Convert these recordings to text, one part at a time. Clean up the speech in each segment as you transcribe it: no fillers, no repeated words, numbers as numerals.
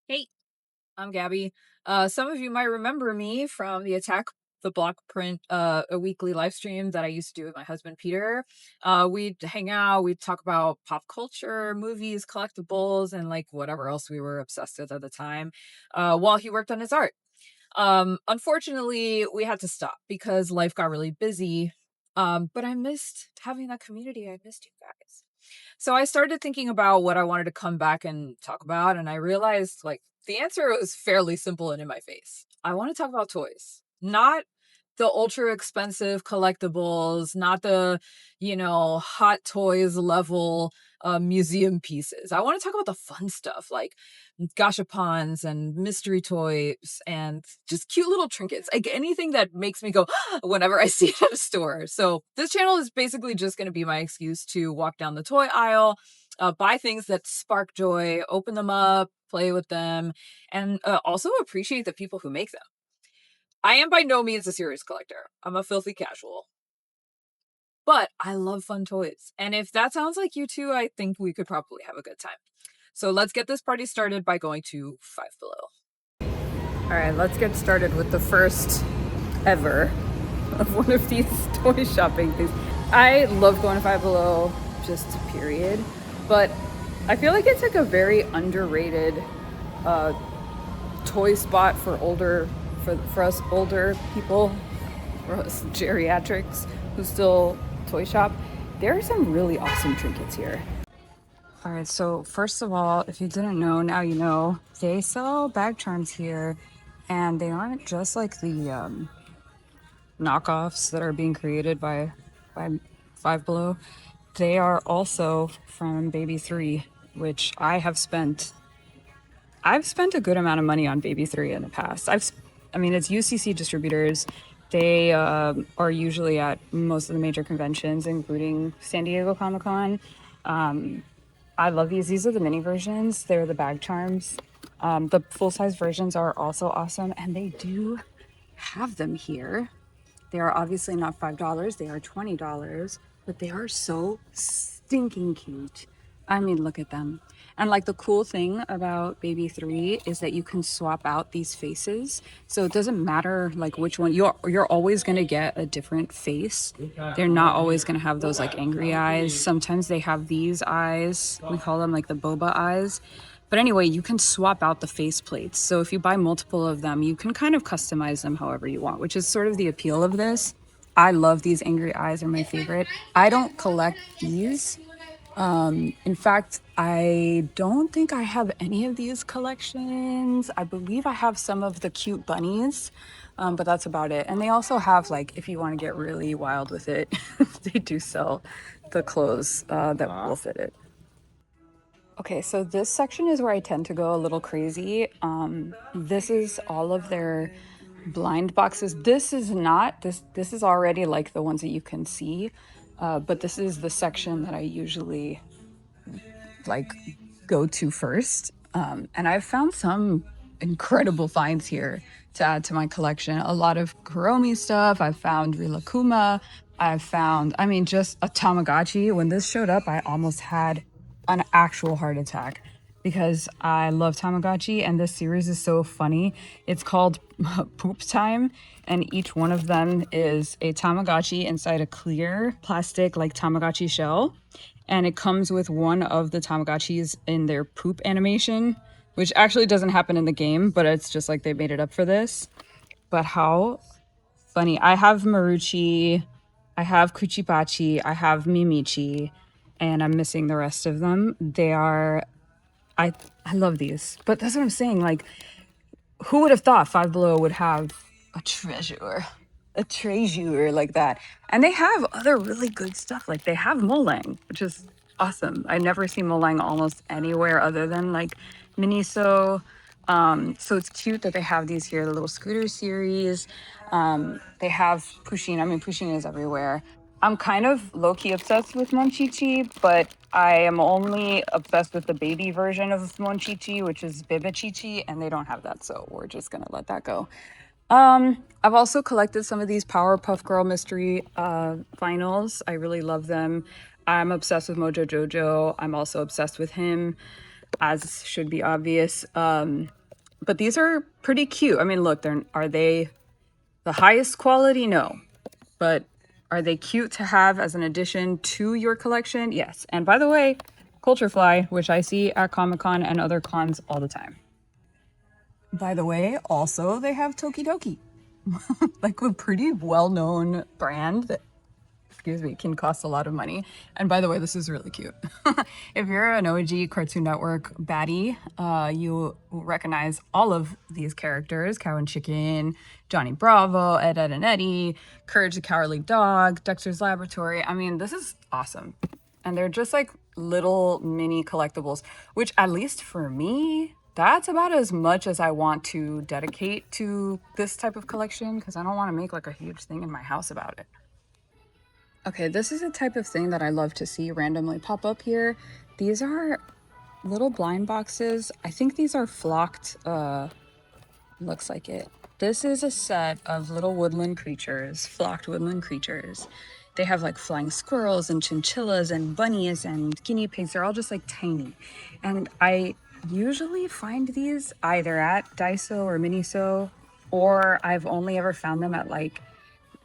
Hey, I'm Gabby. Some of you might remember me from the Attack the Block Print, a weekly live stream that I used to do with my husband Peter. We'd hang out, we'd talk about pop culture, movies, collectibles, and like whatever else we were obsessed with at the time, while he worked on his art. Unfortunately, we had to stop because life got really busy. But I missed having that community. I missed you guys. So I started thinking about what I wanted to come back and talk about, and I realized like the answer was fairly simple and in my face. I want to talk about toys, not the ultra expensive collectibles, not the, hot toys level museum pieces. I want to talk about the fun stuff like gashapons and mystery toys and just cute little trinkets, like anything that makes me go whenever I see it at a store. So this channel is basically just going to be my excuse to walk down the toy aisle, buy things that spark joy, open them up, play with them, and also appreciate the people who make them. I am by no means a serious collector. I'm a filthy casual. But I love fun toys. And if that sounds like you too, I think we could probably have a good time. So let's get this party started by going to Five Below. All right, let's get started with the first ever of one of these toy shopping things. I love going to Five Below, just period. But I feel like it's like a very underrated toy spot for for us older people, for us geriatrics who still toy shop. There are some really awesome trinkets here. All right, so first of all, if you didn't know, now you know, they sell bag charms here, and they aren't just like the knockoffs that are being created by Five Below. They are also from Baby 3, which I've spent a good amount of money on Baby 3 in the past. I mean, it's UCC distributors. They are usually at most of the major conventions, including San Diego Comic-Con. I love these. These are the mini versions. They're the bag charms. The full-size versions are also awesome, and they do have them here. They are obviously not $5. They are $20, but they are so stinking cute. I mean, look at them. And like the cool thing about Baby 3 is that you can swap out these faces. So it doesn't matter like which one you're always going to get a different face. They're not always going to have those like angry eyes. Sometimes they have these eyes. We call them like the boba eyes. But anyway, you can swap out the face plates. So if you buy multiple of them, you can kind of customize them however you want, which is sort of the appeal of this. I love these angry eyes, are my favorite. I don't collect these. In fact, I don't think I have any of these collections. I believe I have some of the cute bunnies, but that's about it. And they also have, like, if you want to get really wild with it, they do sell the clothes that will fit it. Okay, so this section is where I tend to go a little crazy. This is all of their blind boxes. This is not, this is already like the ones that you can see, but this is the section that I usually like go to first. And I've found some incredible finds here to add to my collection. A lot of Kuromi stuff. I've found Rilakuma. I've found, I mean, just a Tamagotchi. When this showed up, I almost had an actual heart attack because I love Tamagotchi and this series is so funny. It's called Poop Time, and each one of them is a Tamagotchi inside a clear plastic like Tamagotchi shell. And it comes with one of the Tamagotchis in their poop animation, which actually doesn't happen in the game, but it's just like they made it up for this. But how funny. I have Maruchi, I have Kuchipachi, I have Mimichi, and I'm missing the rest of them. They are I love these. But that's what I'm saying. Like, who would have thought Five Below would have a treasure like that? And they have other really good stuff. Like they have Molang, which is awesome. I never see Molang almost anywhere other than like Miniso. So it's cute that they have these here, the little scooter series. They have Pusheen. I mean, Pusheen is everywhere. I'm kind of low-key obsessed with Monchichi, but I am only obsessed with the baby version of Monchichi, which is Bibichichi, and they don't have that, so we're just gonna let that go. I've also collected some of these Powerpuff Girl mystery vinyls. I really love them. I'm obsessed with Mojo Jojo. I'm also obsessed with him. as should be obvious. But these are pretty cute. I mean, look, are they the highest quality? No. But are they cute to have as an addition to your collection? Yes. And by the way, Culture Fly, which I see at Comic-Con and other cons all the time. By the way, also they have Tokidoki, like a pretty well-known brand that, excuse me, can cost a lot of money. And by the way, this is really cute. If you're an OG Cartoon Network baddie, you recognize all of these characters: Cow and Chicken, Johnny Bravo, Ed, Ed and Eddie, Courage the Cowardly Dog, Dexter's Laboratory. I mean, this is awesome. And they're just like little mini collectibles, which, at least for me, that's about as much as I want to dedicate to this type of collection, because I don't want to make like a huge thing in my house about it. Okay, this is a type of thing that I love to see randomly pop up here. These are little blind boxes. I think these are flocked, looks like it. This is a set of little woodland creatures, flocked woodland creatures. They have like flying squirrels and chinchillas and bunnies and guinea pigs. They're all just like tiny. And I usually find these either at Daiso or Miniso, or I've only ever found them at like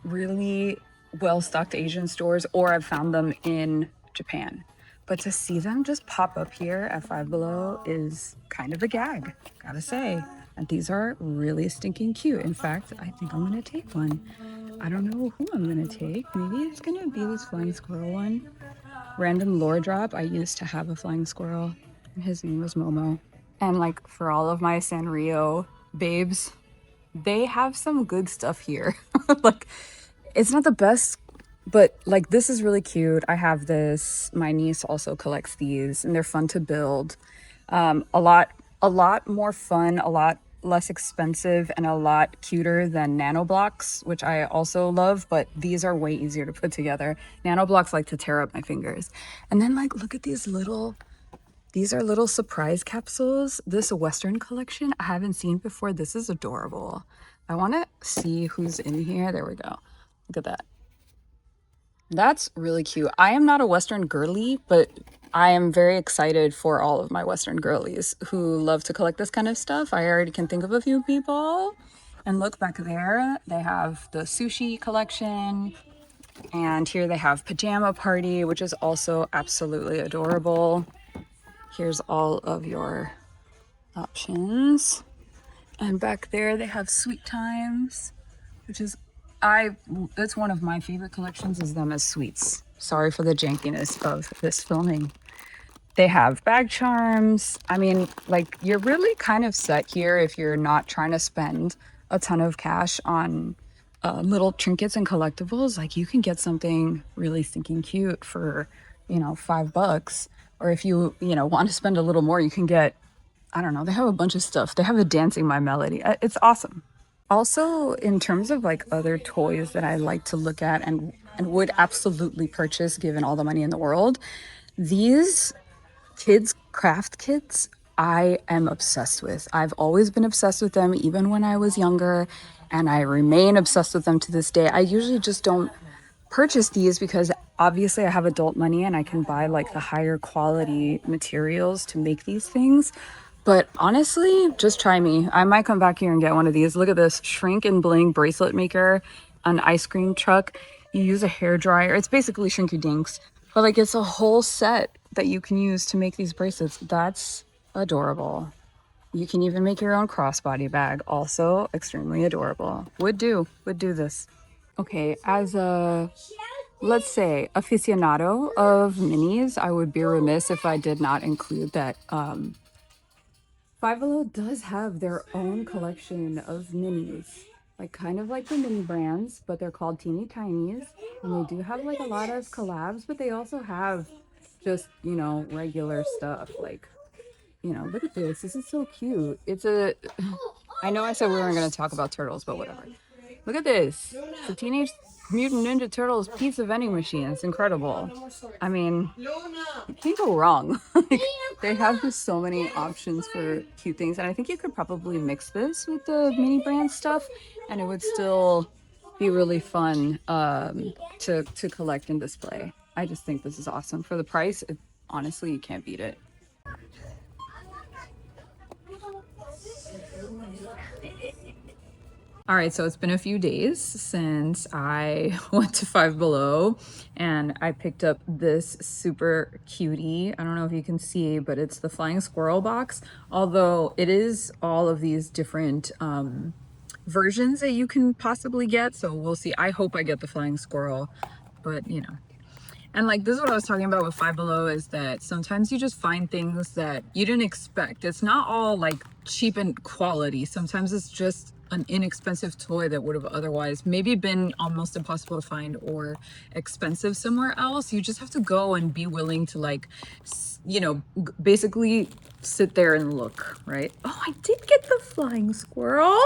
really well-stocked Asian stores, or I've found them in Japan. But to see them just pop up here at Five Below is kind of a gag, gotta say. And these are really stinking cute. In fact, I think I'm gonna take one. I don't know who I'm gonna take. Maybe it's gonna be this flying squirrel one. Random lore drop, I used to have a flying squirrel. His name was Momo. And like, for all of my Sanrio babes, they have some good stuff here. Like, it's not the best, but like, this is really cute. I have this. My niece also collects these, and they're fun to build. A lot more fun, a lot less expensive, and a lot cuter than nano blocks, which I also love, but these are way easier to put together. Nano blocks like to tear up my fingers. And then like, look at these are little surprise capsules. This Western collection I haven't seen before. This is adorable. I want to see who's in here. There we go. Look at that. That's really cute. I am not a Western girly, but I am very excited for all of my Western girlies who love to collect this kind of stuff. I already can think of a few people. And look back there, they have the sushi collection. And here they have Pajama Party, which is also absolutely adorable. Here's all of your options. And back there they have Sweet Times, which is, that's one of my favorite collections, is them as sweets. Sorry for the jankiness of this filming. They have bag charms. I mean, like, you're really kind of set here if you're not trying to spend a ton of cash on little trinkets and collectibles. Like, you can get something really stinking cute for, $5. Or if you want to spend a little more, you can get, I don't know, they have a bunch of stuff. They have a Dancing My Melody. It's awesome. Also, in terms of like other toys that I like to look at and would absolutely purchase given all the money in the world, these kids craft kits I am obsessed with. I've always been obsessed with them, even when I was younger, and I remain obsessed with them to this day. I usually just don't purchase these because obviously I have adult money and I can buy like the higher quality materials to make these things. But honestly, just try me. I might come back here and get one of these. Look at this shrink and bling bracelet maker, an ice cream truck. You use a hair dryer. It's basically Shrinky Dinks, but like, it's a whole set that you can use to make these bracelets. That's adorable. You can even make your own crossbody bag. Also extremely adorable. Would do this. Okay, as a, let's say, aficionado of minis, I would be remiss if I did not include that Five Below does have their own collection of minis, like kind of like the mini brands, but they're called Teeny Tinies, and they do have like a lot of collabs, but they also have just, regular stuff. Like, look at this. This is so cute. I know I said we weren't going to talk about turtles, but whatever. Look at this. It's a Teenage Mutant Ninja Turtles pizza vending machine. It's incredible. I mean, you can't go wrong. Like, they have just so many options for cute things. And I think you could probably mix this with the mini brand stuff, and it would still be really fun to collect and display. I just think this is awesome. For the price, honestly, you can't beat it. All right, so it's been a few days since I went to Five Below and I picked up this super cutie. I don't know if you can see, but it's the flying squirrel box. Although it is all of these different versions that you can possibly get. So we'll see. I hope I get the flying squirrel, but you know. And like this is what I was talking about with Five Below is that sometimes you just find things that you didn't expect. It's not all like cheap and quality. Sometimes it's just an inexpensive toy that would have otherwise maybe been almost impossible to find or expensive somewhere else. You just have to go and be willing to like, you know, basically sit there and look, right? Oh, I did get the flying squirrel.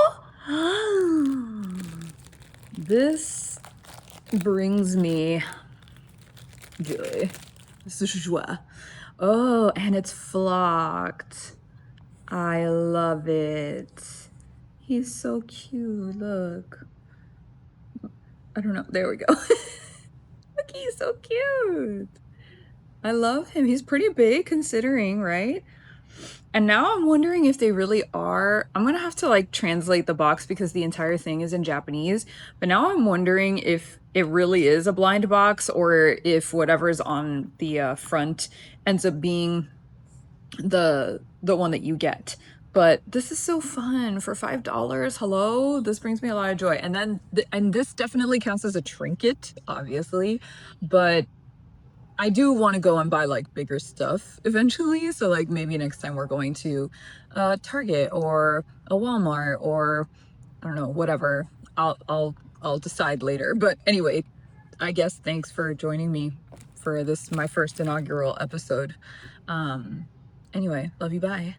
This brings me joy. Joie. Oh, and it's flocked. I love it. He's so cute. Look. I don't know. There we go. Look, he's so cute. I love him. He's pretty big considering, right? And now I'm wondering if they really are. I'm gonna have to like translate the box because the entire thing is in Japanese. But now I'm wondering if it really is a blind box or if whatever's on the front ends up being the one that you get. But this is so fun for $5. Hello, this brings me a lot of joy. And then and this definitely counts as a trinket, obviously, but I do want to go and buy like bigger stuff eventually. So like maybe next time we're going to Target or a Walmart or I don't know, whatever. I'll decide later. But anyway, I guess thanks for joining me for this my first inaugural episode. Anyway, love you, bye.